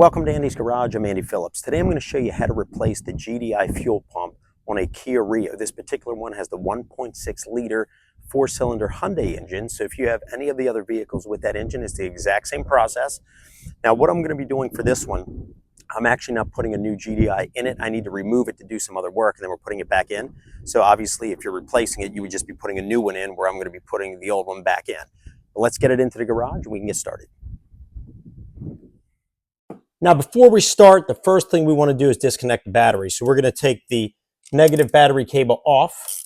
Welcome to Andy's Garage. I'm Andy Phillips. Today I'm going to show you how to replace the GDI fuel pump on a Kia Rio. This particular one has the 1.6 liter four-cylinder Hyundai engine. So if you have any of the other vehicles with that engine, it's the exact same process. Now what I'm going to be doing for this one, I'm actually not putting a new GDI in it. I need to remove it to do some other work, and then we're putting it back in. So obviously if you're replacing it, you would just be putting a new one in, where I'm going to be putting the old one back in. But let's get it into the garage and we can get started. Now, before we start, the first thing we want to do is disconnect the battery. So we're going to take the negative battery cable off.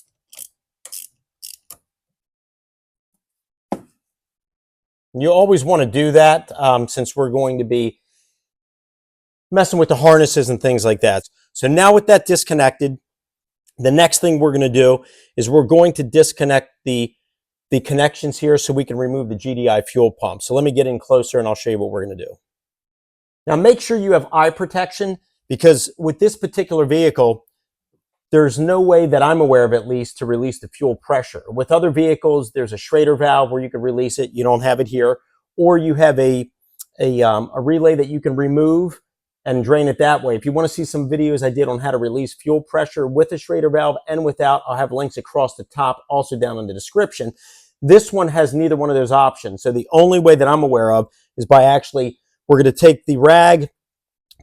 You always want to do that since we're going to be messing with the harnesses and things like that. So now with that disconnected, the next thing we're going to do is we're going to disconnect the connections here so we can remove the GDI fuel pump. So let me get in closer and I'll show you what we're going to do. Now make sure you have eye protection, because with this particular vehicle, there's no way that I'm aware of, at least, to release the fuel pressure. With other vehicles, there's a Schrader valve where you can release it. You don't have it here. Or you have a relay that you can remove and drain it that way. If you want to see some videos I did on how to release fuel pressure with a Schrader valve and without, I'll have links across the top, also down in the description. This one has neither one of those options. So the only way that I'm aware of is by actually, we're going to take the rag,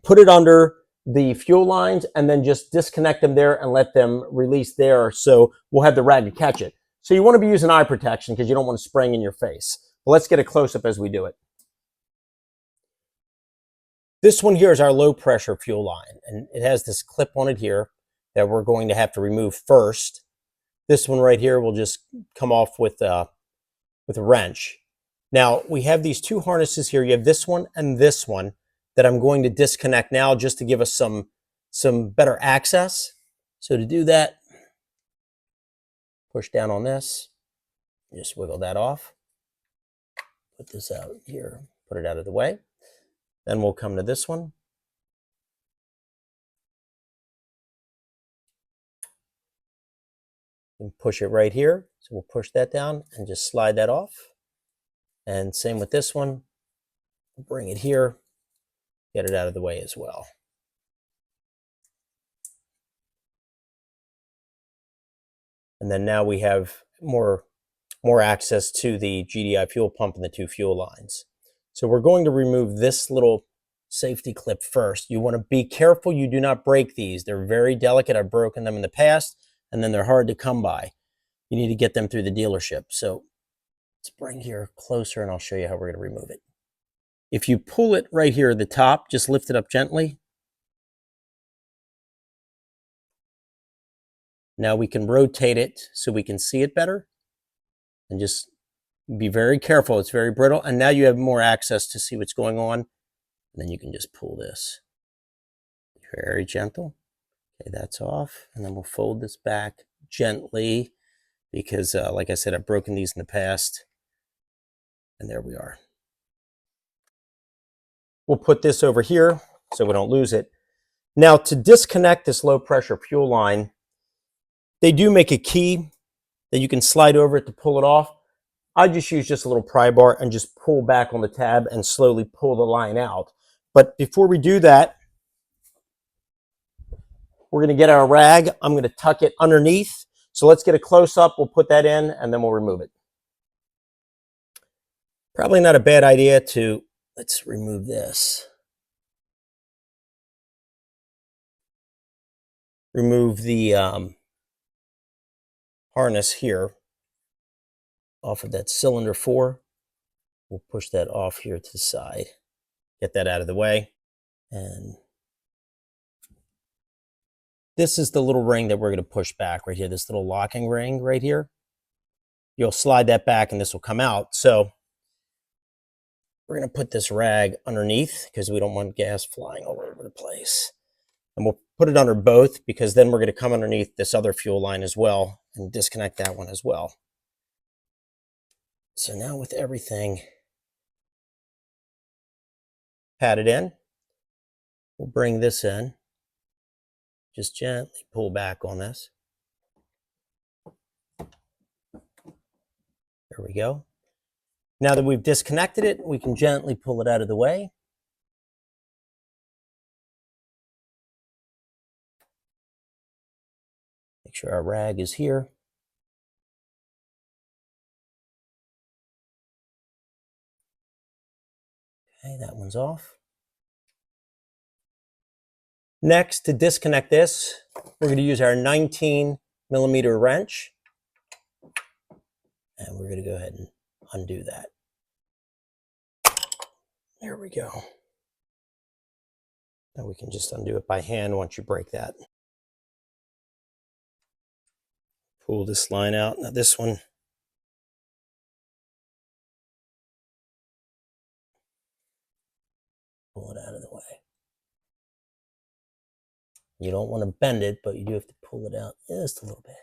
put it under the fuel lines, and then just disconnect them there and let them release there. So we'll have the rag to catch it. So you want to be using eye protection because you don't want it spraying in your face. But let's get a close-up as we do it. This one here is our low pressure fuel line, and it has this clip on it here that we're going to have to remove first. This one right here will just come off with a wrench. Now, we have these two harnesses here. You have this one and this one that I'm going to disconnect now just to give us some better access. So to do that, push down on this, just wiggle that off. Put this out here, put it out of the way. Then we'll come to this one. And push it right here. So we'll push that down and just slide that off. And same with this one. Bring it here, get it out of the way as well. And then now we have more access to the GDI fuel pump and the two fuel lines. So we're going to remove this little safety clip first. You want to be careful you do not break these. They're very delicate. I've broken them in the past, and then they're hard to come by. You need to get them through the dealership. So let's bring here closer and I'll show you how we're going to remove it. If you pull it right here at the top, just lift it up gently. Now we can rotate it so we can see it better. And just be very careful. It's very brittle. And now you have more access to see what's going on. And then you can just pull this. Very gentle. Okay, that's off. And then we'll fold this back gently because, like I said, I've broken these in the past. And there we are. We'll put this over here so we don't lose it. Now, to disconnect this low pressure fuel line, they do make a key that you can slide over it to pull it off. I just use just a little pry bar and just pull back on the tab and slowly pull the line out. But before we do that, we're going to get our rag. I'm going to tuck it underneath. So let's get a close up. We'll put that in and then we'll remove it. Probably not a bad idea to, let's remove this. Remove the harness here off of that cylinder 4. We'll push that off here to the side. Get that out of the way. And this is the little ring that we're going to push back right here, this little locking ring right here. You'll slide that back and this will come out. So we're going to put this rag underneath because we don't want gas flying all over the place. And we'll put it under both because then we're going to come underneath this other fuel line as well and disconnect that one as well. So now with everything patted in, we'll bring this in. Just gently pull back on this. There we go. Now that we've disconnected it, we can gently pull it out of the way. Make sure our rag is here. Okay, that one's off. Next, to disconnect this, we're going to use our 19mm wrench. And we're going to go ahead and undo that. There we go. Now we can just undo it by hand once you break that. Pull this line out. Now this one, pull it out of the way. You don't want to bend it, but you do have to pull it out just a little bit.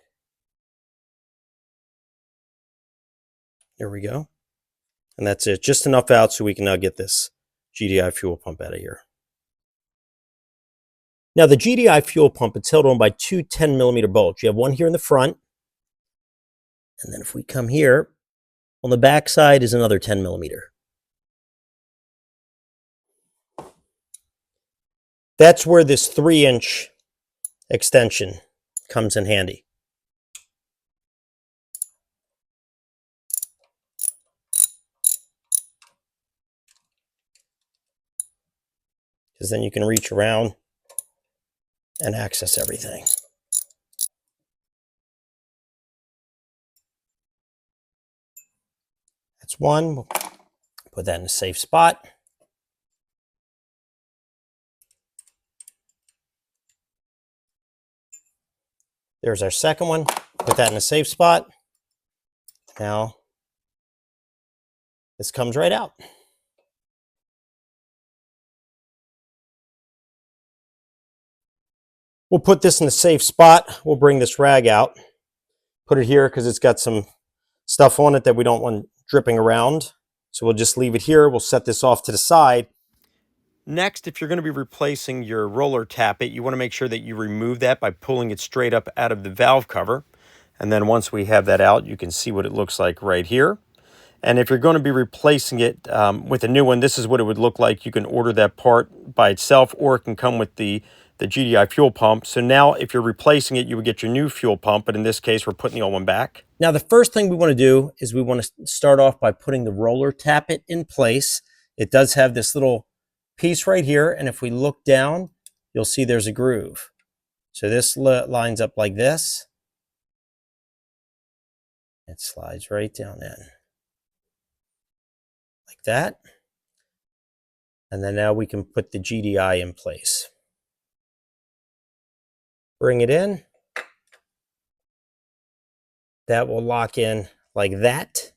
There we go. And that's it. Just enough out so we can now get this GDI fuel pump out of here. Now the GDI fuel pump, it's held on by two 10mm bolts. You have one here in the front. And then if we come here, on the back side is another 10mm. That's where this 3-inch extension comes in handy. Because then you can reach around and access everything. That's one. We'll put that in a safe spot. There's our second one. Put that in a safe spot. Now, this comes right out. We'll put this in a safe spot. We'll bring this rag out. Put it here because it's got some stuff on it that we don't want dripping around. So we'll just leave it here. We'll set this off to the side. Next, if you're going to be replacing your roller tappet, you want to make sure that you remove that by pulling it straight up out of the valve cover. And then once we have that out, you can see what it looks like right here. And if you're going to be replacing it with a new one, this is what it would look like. You can order that part by itself, or it can come with the GDI fuel pump. So now if you're replacing it, you would get your new fuel pump, but in this case, we're putting the old one back. Now, the first thing we want to do is we want to start off by putting the roller tappet in place. It does have this little piece right here, and if we look down, you'll see there's a groove. So this lines up like this. It slides right down in. Like that. And then now we can put the GDI in place. Bring it in. That will lock in like that.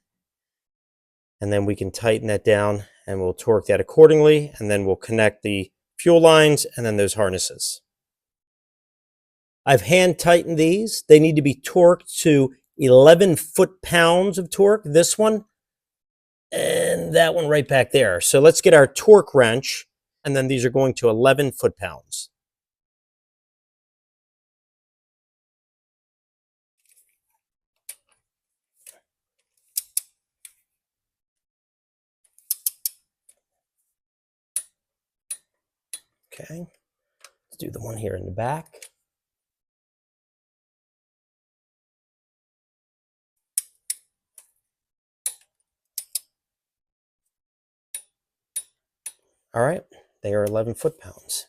And then we can tighten that down and we'll torque that accordingly. And then we'll connect the fuel lines and then those harnesses. I've hand tightened these. They need to be torqued to 11 foot-pounds of torque. This one and that one right back there. So let's get our torque wrench, and then these are going to 11 foot-pounds. Okay, let's do the one here in the back. All right, they are 11 foot-pounds.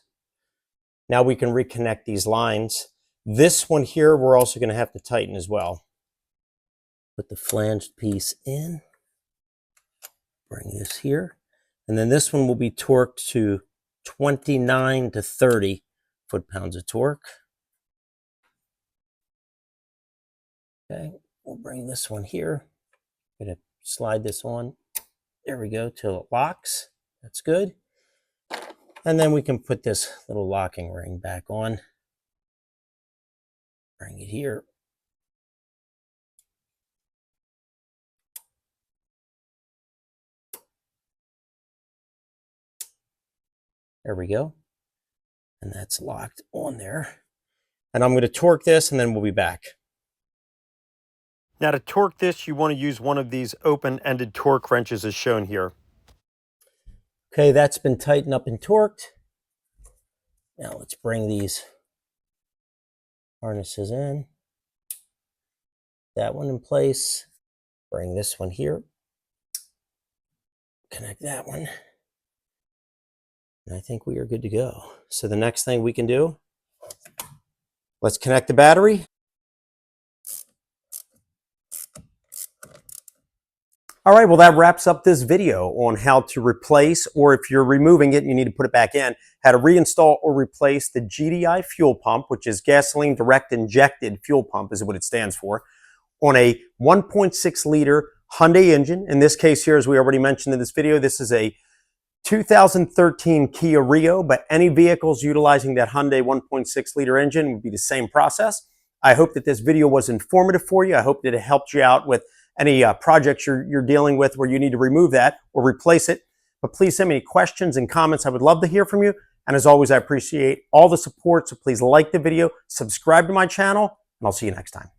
Now we can reconnect these lines. This one here, we're also going to have to tighten as well. Put the flanged piece in. Bring this here. And then this one will be torqued to 29 to 30 foot-pounds of torque. Okay, we'll bring this one here. I'm going to slide this on. There we go, till it locks. That's good. And then we can put this little locking ring back on. Bring it here. There we go. And that's locked on there. And I'm going to torque this and then we'll be back. Now to torque this, you want to use one of these open-ended torque wrenches as shown here. Okay, that's been tightened up and torqued. Now let's bring these harnesses in. that one in place. Bring this one here. Connect that one. And I think we are good to go. So the next thing we can do, let's connect the battery. All right, well, that wraps up this video on how to replace, or if you're removing it and you need to put it back in, how to reinstall or replace the GDI fuel pump, which is gasoline direct injected fuel pump is what it stands for, on a 1.6 liter Hyundai engine. In this case here, as we already mentioned in this video, this is a 2013 Kia Rio, but any vehicles utilizing that Hyundai 1.6 liter engine would be the same process. I hope that this video was informative for you. I hope that it helped you out with any projects you're dealing with where you need to remove that or replace it. But please send me any questions and comments. I would love to hear from you. And as always, I appreciate all the support. So please like the video, subscribe to my channel, and I'll see you next time.